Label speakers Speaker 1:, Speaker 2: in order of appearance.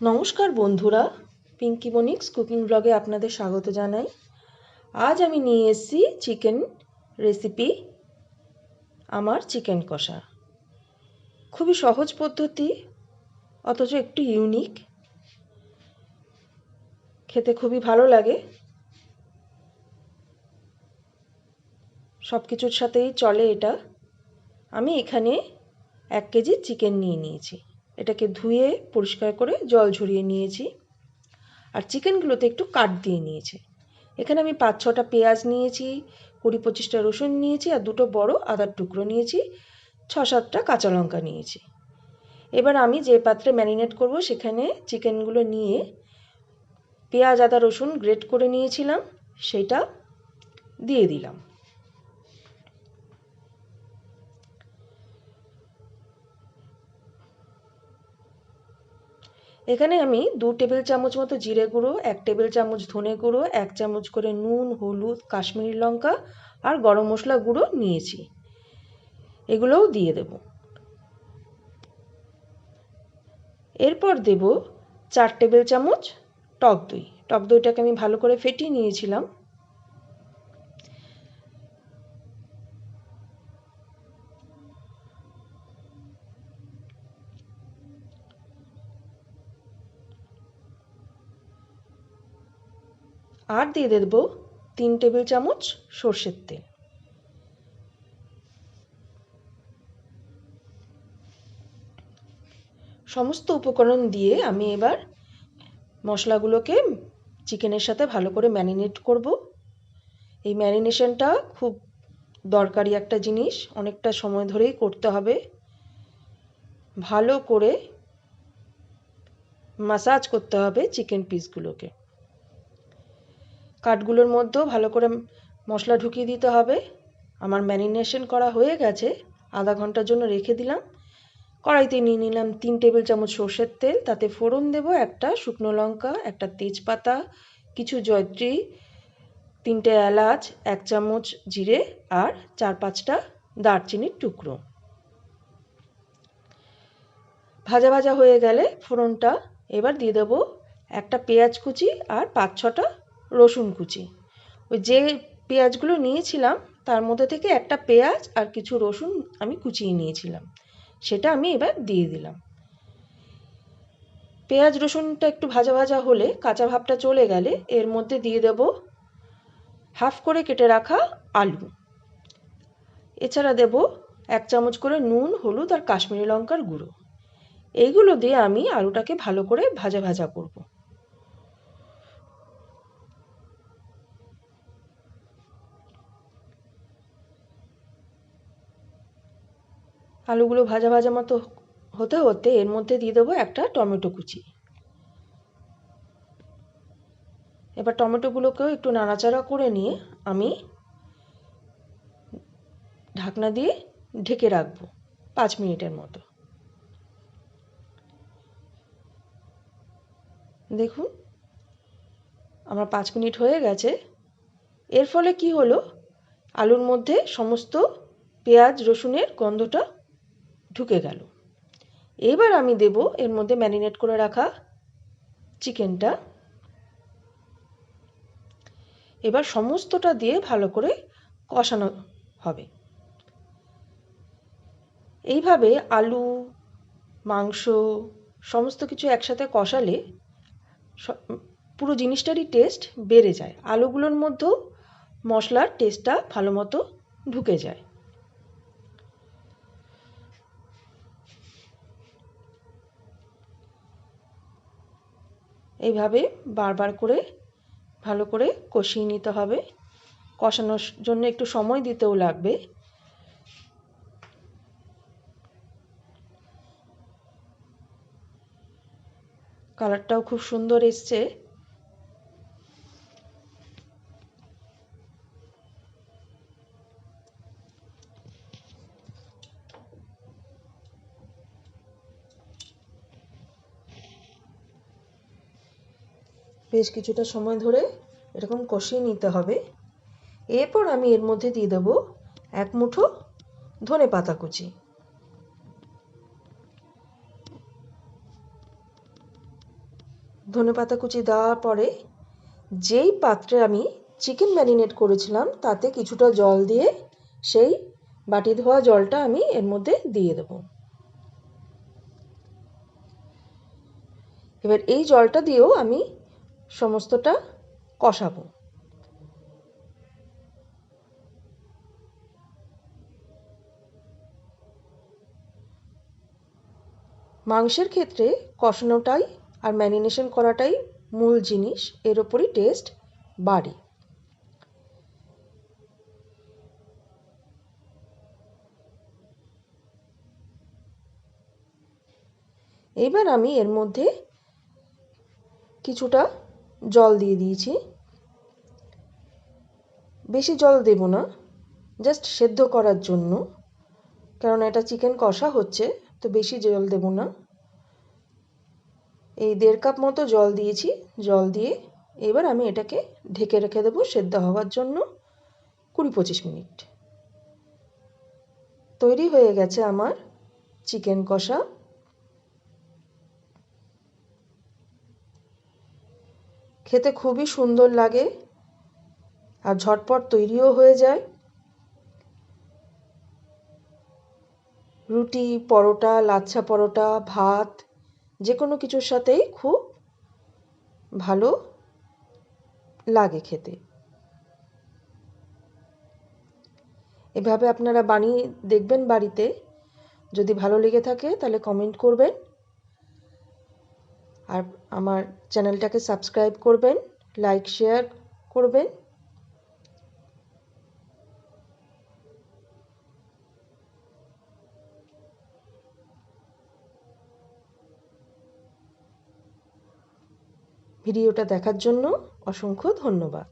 Speaker 1: নমস্কার বন্ধুরা, পিঙ্কি বনিক্স কুকিং ব্লগে আপনাদের স্বাগত জানাই। আজ আমি নিয়ে এসেছি চিকেন রেসিপি, আমার চিকেন কষা। খুবই সহজ পদ্ধতি, অথচ একটু ইউনিক, খেতে খুবই ভালো লাগে। সব কিছুর সাথেই চলে এটা। আমি এখানে 1 কেজি চিকেন নিয়ে নিয়েছি। এটাকে ধুয়ে পরিষ্কার করে জল ঝরিয়ে নিয়েছি, আর চিকেনগুলোতে একটু কাট দিয়ে নিয়েছি। এখানে আমি 5-6টা পেঁয়াজ নিয়েছি, 20-25টা রসুন নিয়েছি, আর 2টো বড় আদার টুকরো নিয়েছি, 6-7টা কাঁচা লঙ্কা নিয়েছি। এবার আমি যে পাত্রে ম্যারিনেট করব সেখানে চিকেনগুলো নিয়ে পেঁয়াজ আদা রসুন গ্রেট করে নিয়েছিলাম সেটা দিয়ে দিলাম। এখানে আমি 2 টেবিল চামচ মতো জিরে গুঁড়ো, 1 টেবিল চামচ ধনে গুঁড়ো, 1 চামচ করে নুন, হলুদ, কাশ্মীরি লঙ্কা আর গরম মশলা গুঁড়ো নিয়েছি। এগুলোও দিয়ে দেব। এরপর দেব 4 টেবিল চামচ টক দই। টক দইটাকে আমি ভালো করে ফেটিয়ে নিয়েছিলাম। আর দিয়ে দেব 3 টেবিল চামচ সর্ষের তেল। সমস্ত উপকরণ দিয়ে আমি এবার মশলাগুলোকে চিকেনের সাথে ভালো করে ম্যারিনেট করব। এই ম্যারিনেশনটা খুব দরকারি একটা জিনিস, অনেকটা সময় ধরেই করতে হবে। ভালো করে মাসাজ করতে হবে চিকেন পিসগুলোকে। কাটগুলোর মধ্যেও ভালো করে মশলা ঢুকিয়ে দিতে হবে। আমার ম্যারিনেশন করা হয়ে গেছে, আধা ঘন্টার জন্য রেখে দিলাম। কড়াইতে নিয়ে নিলাম 3 টেবিল চামচ সর্ষের তেল, তাতে ফোড়ন দেব একটা শুকনো লঙ্কা, একটা তেজপাতা, কিছু জয়ত্রী, 3টে এলাচ, 1 চামচ জিরে আর 4-5টা দারচিনির টুকরো। ভাজা ভাজা হয়ে গেলে ফোড়নটা এবার দিয়ে দেবো একটা পেঁয়াজ কুচি আর 5-6টা রসুন কুচি। ওই যে পেঁয়াজগুলো নিয়েছিলাম তার মধ্যে থেকে একটা পেঁয়াজ আর কিছু রসুন আমি কুচিয়ে নিয়েছিলাম, সেটা আমি এবার দিয়ে দিলাম। পেঁয়াজ রসুনটা একটু ভাজা ভাজা হলে, কাঁচা ভাবটা চলে গেলে এর মধ্যে দিয়ে দেব হাফ করে কেটে রাখা আলু। এছাড়া দেব 1 চামচ করে নুন, হলুদ আর কাশ্মীরি লঙ্কার গুঁড়ো। এইগুলো দিয়ে আমি আলুটাকে ভালো করে ভাজা ভাজা করব। আলুগুলো ভাজা ভাজা মতো হতে হতে এর মধ্যে দিয়ে দেবো একটা টমেটো কুচি। এবার টমেটোগুলোকেও একটু নাড়াচাড়া করে নিয়ে আমি ঢাকনা দিয়ে ঢেকে রাখবো 5 মিনিটের মতো। দেখুন আমার 5 মিনিট হয়ে গেছে। এর ফলে কি হলো, আলুর মধ্যে সমস্ত পেঁয়াজ রসুনের গন্ধটা ঢুকে গেল। এবার আমি দেব এর মধ্যে ম্যারিনেট করে রাখা চিকেনটা। এবার সমস্তটা দিয়ে ভালো করে কষানো হবে। এইভাবে আলু, মাংস সমস্ত কিছু একসাথে কষালে পুরো জিনিসটারই টেস্ট বেড়ে যায়। আলুগুলোর মধ্যেও মশলার টেস্টটা ভালো মতো ঢুকে যায়। এইভাবে বারবার করে ভালো করে কষিয়ে নিতে হবে। কষানোর জন্য একটু সময় দিতেও লাগবে। কালারটাও খুব সুন্দর এসছে। বেশ কিছুটা সময় ধরে এরকম কষিয়ে নিতে হবে। এরপর আমি এর মধ্যে দিয়ে দেব 1 মুঠো ধনেপাতা কুচি। ধনেপাতা কুচি দেওয়ার পরে যেই পাত্রে আমি চিকেন ম্যারিনেট করেছিলাম তাতে কিছুটা জল দিয়ে সেই বাটি ধোয়া জলটা আমি এর মধ্যে দিয়ে দেবো। এবার এই জলটা দিয়েও আমি সমস্তটা কষাবো। মাংসের ক্ষেত্রে কষানোটাই আর ম্যারিনেশন করাটাই মূল জিনিস, এর ওপরই টেস্ট বাড়ে। এবার আমি এর মধ্যে কিছুটা জল দিয়ে দিয়েছি। বেশি জল দেব না, জাস্ট সেদ্ধ করার জন্য, কারণ এটা চিকেন কষা হচ্ছে, তো বেশি জল দেব না। এই 1.5 কাপ মতো জল দিয়েছি। জল দিয়ে এবার আমি এটাকে ঢেকে রেখে দেবো সেদ্ধ হওয়ার জন্য 20-25 মিনিট। তৈরি হয়ে গেছে আমার চিকেন কষা। খেতে খুবই সুন্দর লাগে আর ঝটপট তৈরিও হয়ে যায়। রুটি, পরোটা, লাচ্ছা পরোটা, ভাত, যে কোনো কিছুর সাথেই খুব ভালো লাগে খেতে। এভাবে আপনারা বানিয়ে দেখবেন বাড়িতে। যদি ভালো লেগে থাকে তাহলে কমেন্ট করবেন আর আমার চ্যানেলটাকে সাবস্ক্রাইব করবেন, লাইক শেয়ার করবেন। ভিডিওটা দেখার জন্য অসংখ্য ধন্যবাদ।